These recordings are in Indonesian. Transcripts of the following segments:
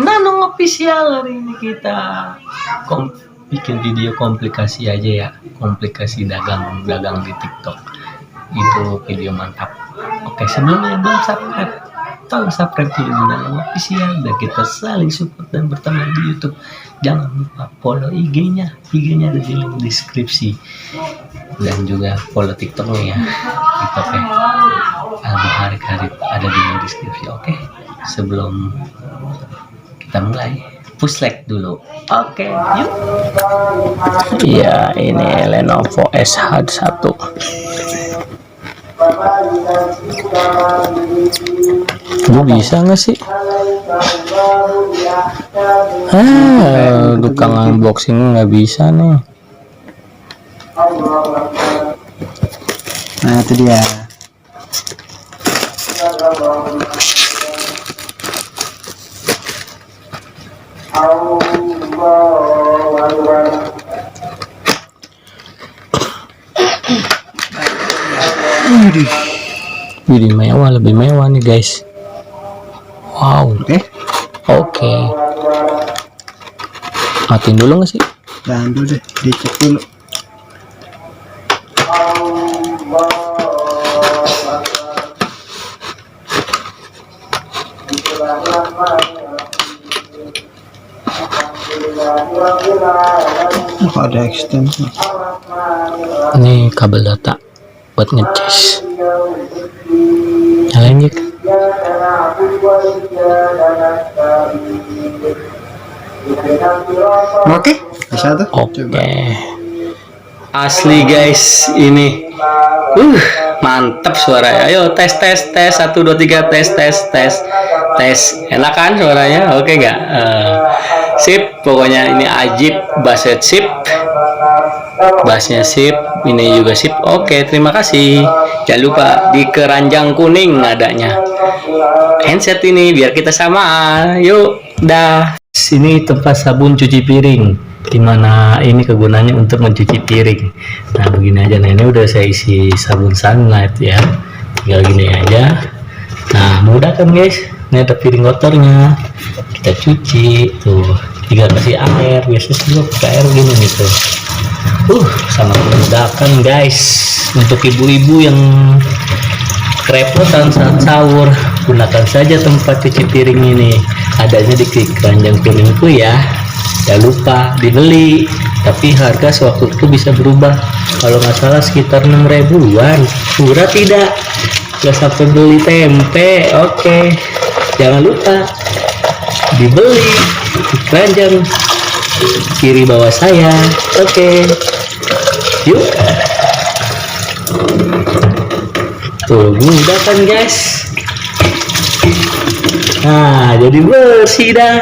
Nanong official. Hari ini kita bikin video komplikasi aja ya, komplikasi dagang di TikTok. Itu video mantap. Oke, sebelumnya belum subscribe, tolong subscribe dulu di Nanong official dan kita saling support dan berteman di YouTube. Jangan lupa follow IG-nya ada di link deskripsi, dan juga follow TikToknya ya. TikToknya Al-Muharrik Harib ada di link deskripsi. Oke, sebelum kita mulai, push like dulu. Oke, yuk. Iya, ini Lenovo SH1. Gue bisa nggak sih? Tukang unboxing nggak bisa nih. Nah, itu dia. Jadi mewah, lebih mewah nih guys. Wow. Oke. Matiin dulu nggak sih? Jangan dulu deh, dicek dulu. Oh, ada extender. Ini kabel data buat ngecas. Nyalain ya. Oke, bisa tuh. Oke. Asli guys, ini mantap suaranya. Ayo tes 1 2 3 tes. Enak kan suaranya? Oke nggak? Sip, pokoknya ini ajib, bassnya sip, bassnya sip, ini juga sip. Oke, terima kasih. Jangan lupa di keranjang kuning adanya handset ini biar kita sama. Yuk, dah. Sini tempat sabun cuci piring, dimana ini kegunaannya untuk mencuci piring. Nah begini aja. Nah ini udah saya isi sabun Sunlight ya, tinggal gini aja. Nah mudah kan guys, ini ada piring kotornya, kita cuci tuh, tinggal kasih air. Biasanya juga pakai air gini nih tuh. Sangat memudahkan guys untuk ibu-ibu yang kerepotan saat sahur. Gunakan saja tempat cuci piring ini, adanya di keranjang kuningku ya. Jangan lupa dibeli, tapi harga sewaktu itu bisa berubah. Kalau nggak salah sekitar 6 ribuan. Murah tidak? Nggak sampai beli tempe. Oke, jangan lupa dibeli di keranjang kiri bawah saya. Oke, yuk. Tuh, mudah kan guys? Nah, jadi bersih dah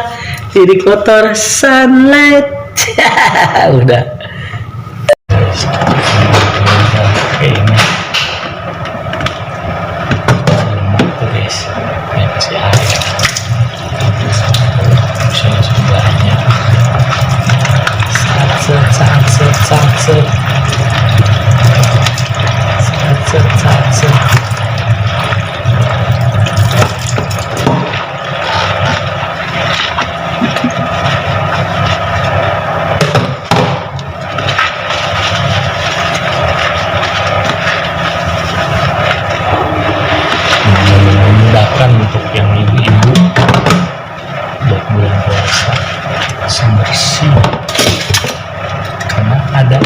piring kotor Sunlight. Udah. Oke, ini tuh guys, ini kasih air. Langsung banyak. Set. Memudahkan untuk yang ibu-ibu buat bulan puasa, langsung bersih karena ada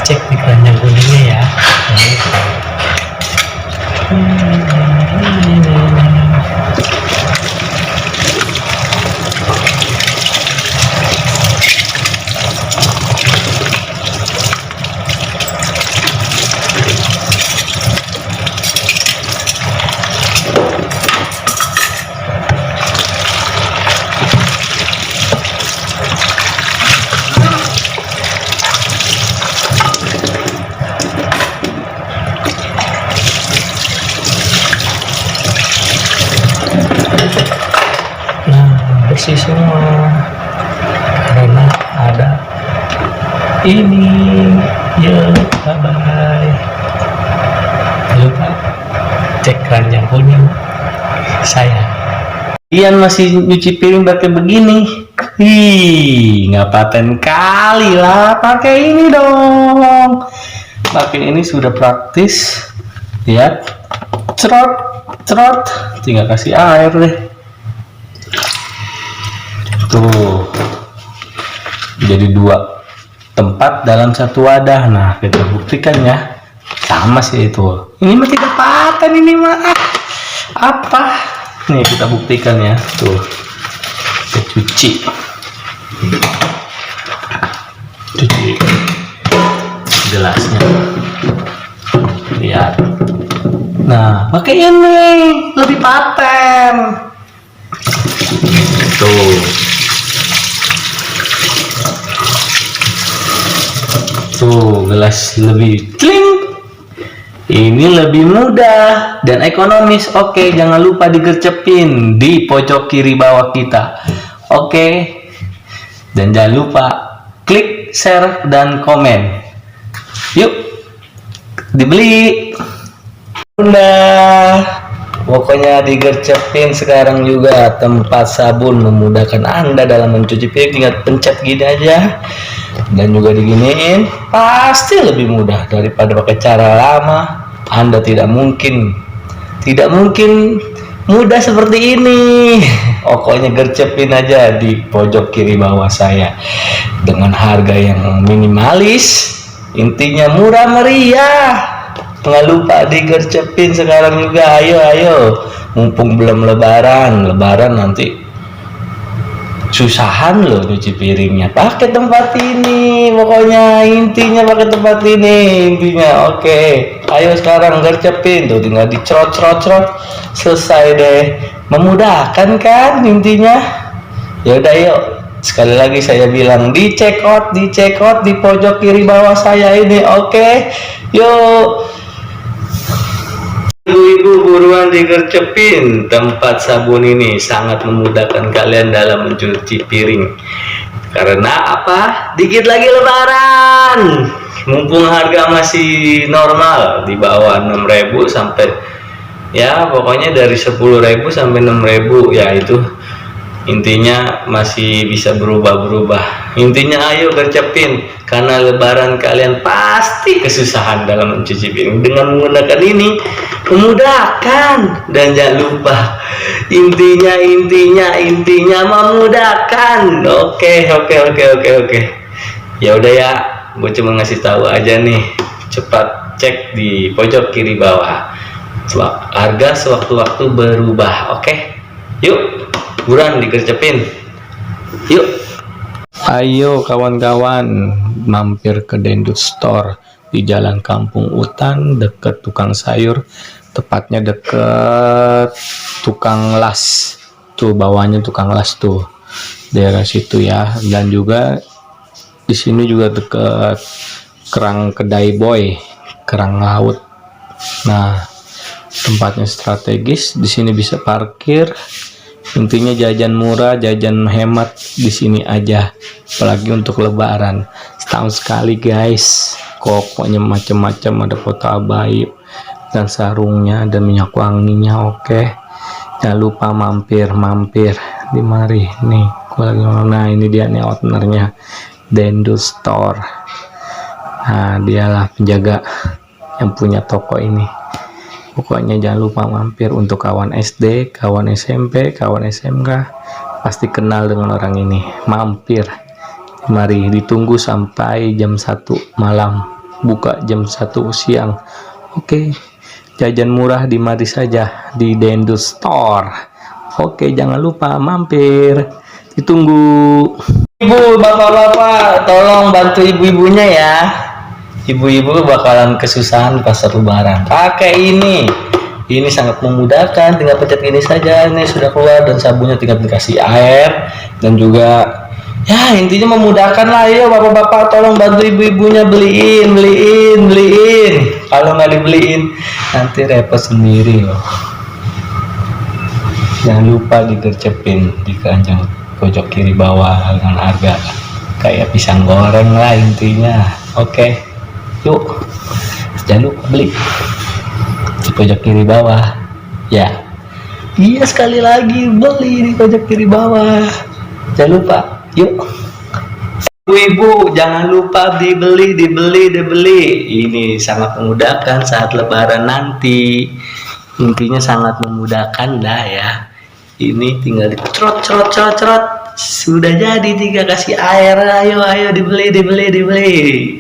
cek di keranjang kuningnya ya. Bersih semua karena ada ini. Ya, bye bye. Lupa cek keranjang kuning saya. Ian masih nyuci piring pakai begini. Nggak paten kali lah, pakai ini dong. Pakai ini sudah praktis. Lihat, cerot, cerot, tinggal kasih air deh. Tuh, jadi 2 tempat dalam satu wadah. Nah, kita buktikan ya. Sama sih itu. Ini mah tidak paten ini mah. Apa? Nih kita buktikan ya. Tuh, kita cuci gelasnya. Lihat. Nah, pakai ini lebih paten. Tuh. Tuh, gelas lebih cling. Ini lebih mudah dan ekonomis. Oke, jangan lupa digercepin di pojok kiri bawah kita. Oke. Dan jangan lupa klik share dan komen. Yuk, dibeli. Udah. Pokoknya digercepin sekarang juga. Tempat sabun memudahkan Anda dalam mencuci piring. Tinggal pencet gini aja. Dan juga diginiin, pasti lebih mudah daripada pakai cara lama. Anda tidak mungkin mudah seperti ini. Pokoknya gercepin aja di pojok kiri bawah saya dengan harga yang minimalis. Intinya murah meriah. Nggak lupa digercepin sekarang juga. Ayo, mumpung belum lebaran nanti susahan loh nyuci piringnya. Pakai tempat ini, pokoknya intinya pakai tempat ini intinya. Oke, ayo sekarang gercepin tuh, tinggal dicerot, selesai deh. Memudahkan kan intinya. Ya udah, yuk sekali lagi saya bilang di check out di pojok kiri bawah saya ini. Oke, yuk. Ibu-ibu buruan digercepin. Tempat sabun ini sangat memudahkan kalian dalam mencuci piring. Karena apa? Dikit lagi lebaran. Mumpung harga masih normal di bawah 6.000 sampai ya pokoknya dari 10.000 sampai 6.000 ya, itu intinya masih bisa berubah-berubah. Intinya ayo gercepin, karena lebaran kalian pasti kesusahan dalam mencuci piring. Dengan menggunakan ini memudahkan. Dan jangan lupa intinya memudahkan. Oke. Ya udah ya, gue cuma ngasih tahu aja nih. Cepat cek di pojok kiri bawah. Harga sewaktu-waktu berubah. Oke, yuk buruan digercepin. Yuk. Ayo kawan-kawan, mampir ke Dendut Store di Jalan Kampung Utan, deket tukang sayur, tepatnya deket tukang las. Tuh bawahnya tukang las tuh, daerah situ ya. Dan juga di sini juga deket kerang kedai boy, kerang laut. Nah, tempatnya strategis, di sini bisa parkir. Intinya jajan murah, jajan hemat di sini aja. Apalagi untuk lebaran. Setahun sekali guys. Pokoknya macam-macam, ada foto abai dan sarungnya dan minyak wanginya. Oke. Jangan lupa mampir di mari. Nih, gua lagi nah ini dia nih ownernya, Dendut Store. Nah, dialah penjaga yang punya toko ini. Pokoknya jangan lupa mampir. Untuk kawan SD, kawan SMP, kawan SMK pasti kenal dengan orang ini. Mampir, mari, ditunggu sampai jam 1 malam, buka jam 1 siang. Oke, jajan murah di mari saja di Dendut Store. Oke, jangan lupa mampir, ditunggu. Ibu, bapak-bapak, tolong bantu ibu-ibunya ya. Ibu-ibu bakalan kesusahan pas lebaran. Pakai ini sangat memudahkan. Tinggal pencet ini saja, ini sudah keluar, dan sabunnya tinggal dikasih air. Dan juga ya intinya memudahkan lah. Ayo bapak-bapak, tolong bantu ibu-ibunya beliin. Kalau nggak dibeliin nanti repot sendiri loh. Jangan lupa digercepin di keranjang pojok kiri bawah dengan harga kayak pisang goreng lah intinya. Oke. Yuk, jangan lupa beli di pojok kiri bawah ya. Iya, sekali lagi beli di pojok kiri bawah. Jangan lupa, yuk. Ibu, jangan lupa dibeli. Ini sangat memudahkan saat lebaran nanti. Intinya sangat memudahkan dah ya. Ini tinggal dicerot. Sudah jadi, tinggal kasih air. Ayo dibeli.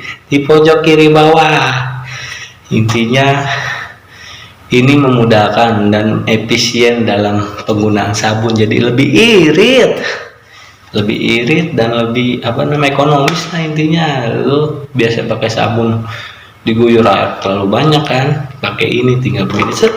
Di pojok kiri bawah. Intinya ini memudahkan dan efisien dalam penggunaan sabun, jadi lebih irit dan lebih ekonomis lah. Intinya lu biasa pakai sabun diguyur air terlalu banyak kan, pakai ini tinggal begini set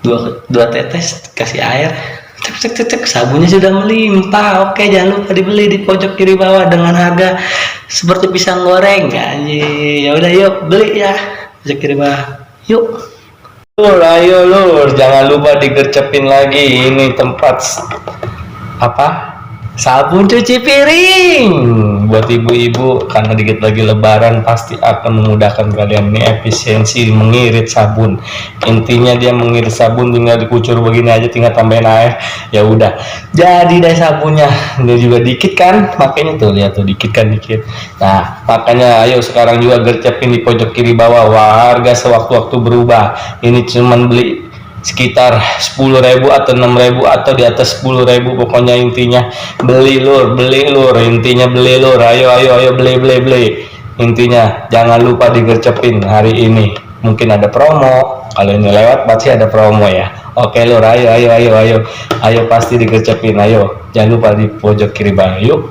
dua tetes kasih air cek sabunnya sudah melimpah. Oke, jangan lupa dibeli di pojok kiri bawah dengan harga seperti pisang goreng anjir. Ya udah, yuk beli ya pojok kiri bawah, yuk. Ayo lur, jangan lupa digercepin lagi. Ini tempat sabun cuci piring buat ibu-ibu, karena dikit lagi lebaran pasti akan memudahkan kalian. Ini efisiensi mengirit sabun. Intinya dia mengirit sabun tinggal dikucur begini aja, tinggal tambahin air, ya udah jadi deh sabunnya. Ini juga dikit kan, makanya tuh lihat tuh dikit. Nah, makanya ayo sekarang juga gercepin di pojok kiri bawah. Harga sewaktu-waktu berubah. Ini cuman beli sekitar 10.000 atau 6.000 atau di atas 10.000, pokoknya intinya beli lur. Intinya beli lur. Ayo beli. Intinya jangan lupa digercepin hari ini, mungkin ada promo. Kalau ini lewat pasti ada promo ya. Oke lur, ayo pasti digercepin. Ayo jangan lupa di pojok kiri bawah, yuk.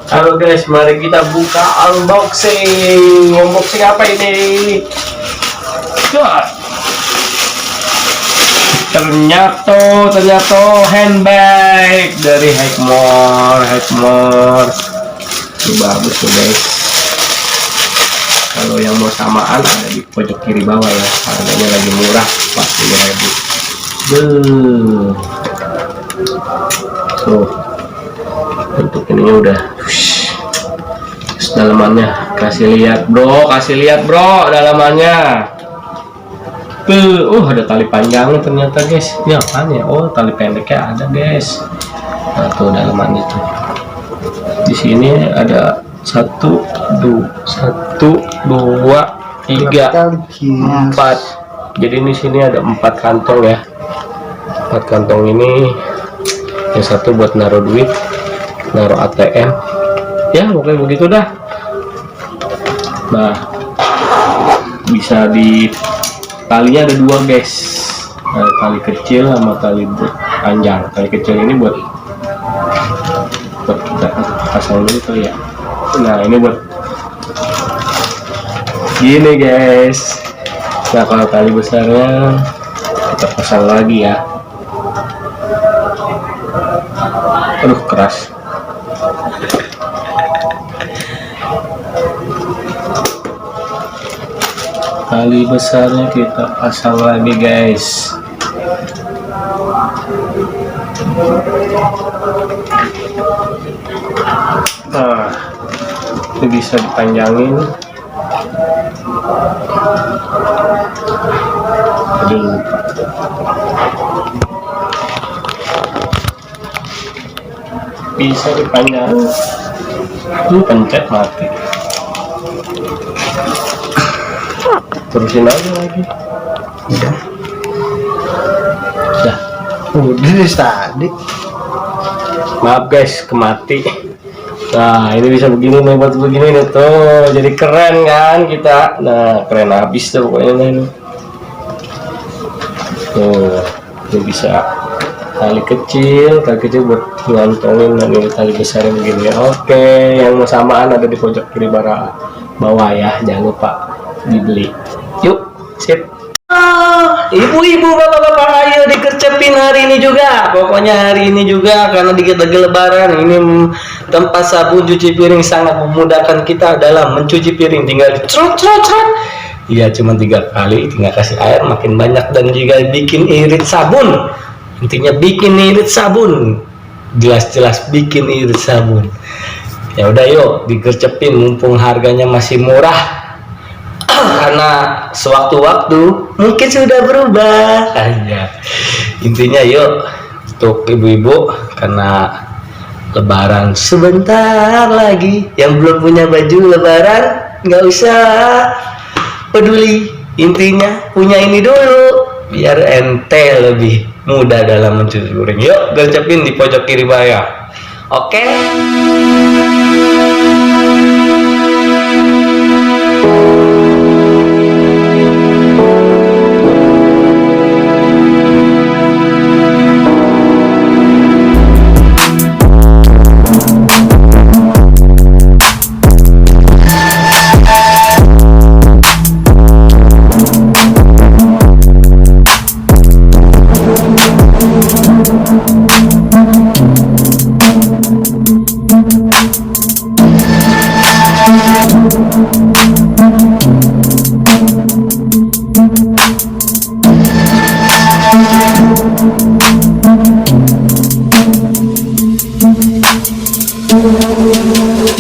Halo guys, mari kita buka unboxing apa ini? Ternyata handbag dari Hikmore. Itu bagus tuh guys. Kalau yang mau samaan ada di pojok kiri bawah ya, harganya lagi murah, 40.000. Tuh untuk ini udah. Terus dalamannya kasih lihat bro dalamannya. Ada tali panjangnya ternyata guys. Ini apaan ya? Oh, tali pendeknya ada guys. Nah tuh dalamannya tuh. Di sini ada 1, 2, 3, 4. Jadi di sini ada 4 kantong ya. 4 kantong ini, yang satu buat naruh duit, naruh ATM. Ya pokoknya begitu dah. Nah, bisa di talinya ada 2 guys, ada tali kecil sama tali panjang. Tali kecil ini buat kita pasang dulu kali ya. Nah ini buat gini guys. Nah kalau tali besarnya kita pasang lagi ya. Aduh keras. Tali besarnya kita pasang lagi guys. Nah ini bisa dipanjangin. Aduh lupa. Bisa dipanjangin. Pencet mati. Terusin aja lagi. Udah tadi. Maaf guys, kemati. Nah ini bisa begini nih, buat begini nih tuh, jadi keren kan kita. Nah keren habis tuh pokoknya ini. Tuh ini bisa tali kecil buat ngantongin, dan ini tali besarnya begini. Oke, yang mau samaan ada di pojok kiri bawah ya, jangan lupa dibeli. Yuk, sip. Ibu-ibu, bapak-bapak, ayo dikercepin hari ini juga. Pokoknya hari ini juga, karena dikit lagi lebaran. Ini tempat sabun cuci piring sangat memudahkan kita dalam mencuci piring. Tinggal cerot. Iya, cuma 3 kali. Tinggal kasih air makin banyak, dan juga bikin irit sabun. Intinya bikin irit sabun. Jelas-jelas bikin irit sabun. Ya udah yuk digercepin, mumpung harganya masih murah. karena sewaktu-waktu mungkin sudah berubah. Iya. Intinya yuk untuk ibu-ibu, karena Lebaran sebentar lagi, yang belum punya baju Lebaran nggak usah peduli, intinya punya ini dulu biar ente lebih mudah dalam mencuci piring. Yuk gercepin di pojok kiri bawah. Oke.